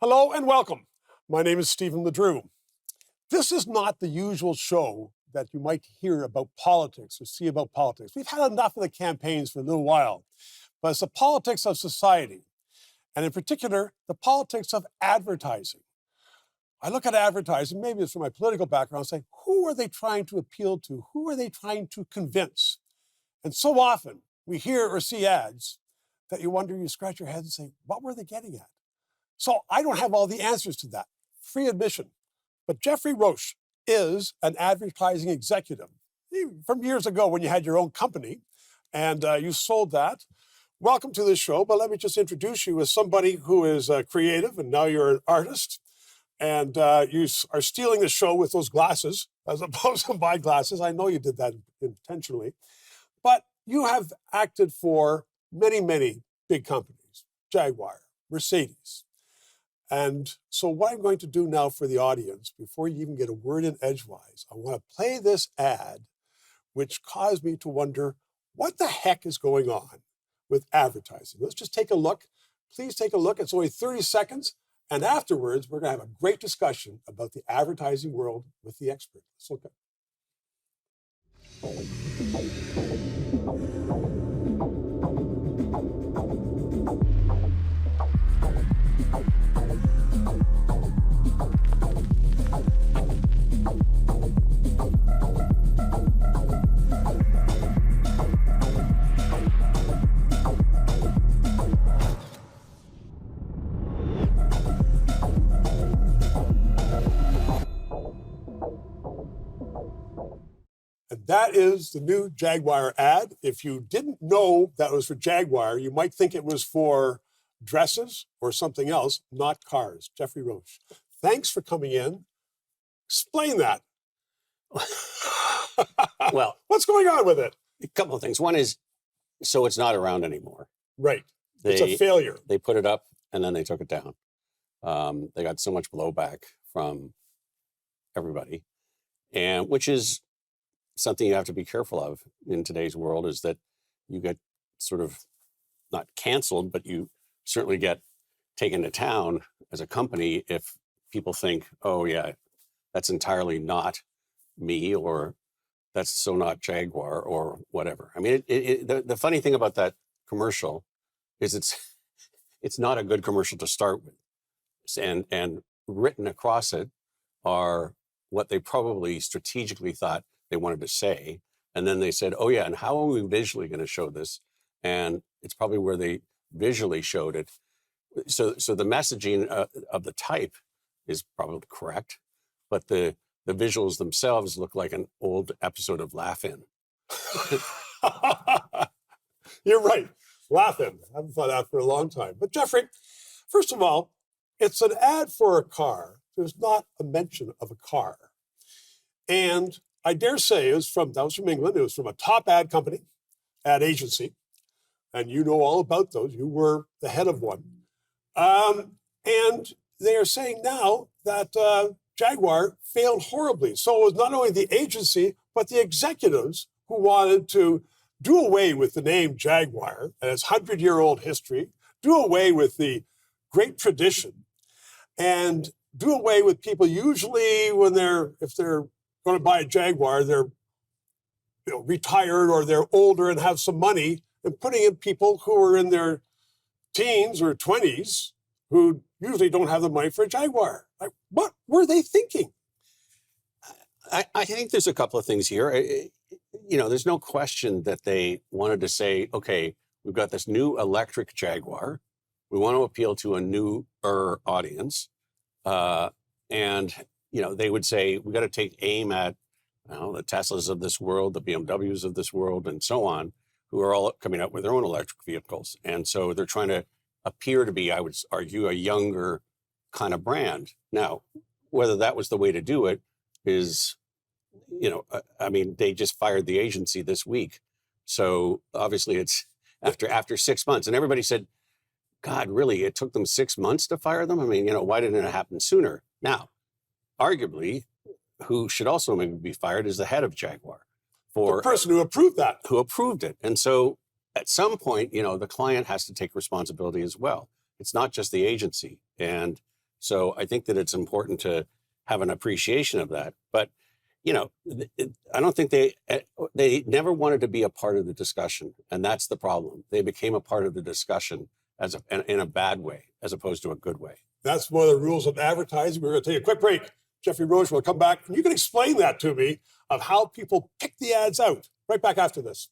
Hello and welcome. My name is Stephen LeDrew. This is not the usual show that you might hear about politics or see about politics. We've had enough of the campaigns for a little while, but it's the politics of society, and in particular, the politics of advertising. I look at advertising, maybe it's from my political background, and say, who are they trying to appeal to? Who are they trying to convince? And so often we hear or see ads that you wonder, you scratch your head and say, what were they getting at? So I don't have all the answers to that. Free admission. But Geoff Roche is an advertising executive from years ago when you had your own company and you sold that. Welcome to this show, but let me just introduce you as somebody who is creative, and now you're an artist, and you are stealing the show with those glasses as opposed to my glasses. I know you did that intentionally, but you have acted for many, many big companies, Jaguar, Mercedes. And so what I'm going to do now for the audience, before you even get a word in edgewise, I want to play this ad, which caused me to wonder, what the heck is going on with advertising? Let's just take a look. Please take a look. It's only 30 seconds. And afterwards, we're going to have a great discussion about the advertising world with the expert. So, okay. And that is the new Jaguar ad. If you didn't know that was for Jaguar, you might think it was for dresses or something else, not cars. Geoff Roche, thanks for coming in. Explain that. Well, what's going on with it? A couple of things. One is, so it's not around anymore. Right. It's a failure. They put it up and then they took it down. They got so much blowback from everybody, and which is something you have to be careful of in today's world, is that you get sort of not canceled, but you certainly get taken to town as a company if people think, oh yeah, that's entirely not me, or that's so not Jaguar, or whatever. I mean, the funny thing about that commercial is it's not a good commercial to start with, and written across it are what they probably strategically thought they wanted to say. And then they said, oh yeah, and how are we visually going to show this? And it's probably where they visually showed it. So the messaging of the type is probably correct, but the visuals themselves look like an old episode of Laugh-In. You're right. Laugh-In. I haven't thought that for a long time. But Geoffrey, first of all, it's an ad for a car. There's not a mention of a car. And I dare say that was from England. It was from a top ad company, ad agency. And you know all about those. You were the head of one. And they are saying now that Jaguar failed horribly. So it was not only the agency, but the executives who wanted to do away with the name Jaguar and its 100-year-old history, do away with the great tradition, and do away with people usually if they're going to buy a Jaguar, they're retired or they're older and have some money, and putting in people who are in their teens or 20s who usually don't have the money for a Jaguar. Like, what were they thinking? I think there's a couple of things here. There's no question that they wanted to say, okay, we've got this new electric Jaguar. We want to appeal to a newer audience. And they would say, we got to take aim at the Teslas of this world, the BMWs of this world, and so on, who are all coming out with their own electric vehicles. And so they're trying to appear to be, I would argue, a younger kind of brand. Now, whether that was the way to do it is, they just fired the agency this week. So obviously it's after 6 months. And everybody said, God, really, it took them 6 months to fire them? I mean, why didn't it happen sooner? Now, arguably, who should also maybe be fired is the head of Jaguar. The person who approved that. Who approved it. And so at some point, the client has to take responsibility as well. It's not just the agency. And So I think that it's important to have an appreciation of that. But, you know, I don't think they never wanted to be a part of the discussion. And that's the problem. They became a part of the discussion in a bad way, as opposed to a good way. That's one of the rules of advertising. We're going to take a quick break. Geoffrey Roche will come back, and you can explain that to me of how people pick the ads out. Right back after this.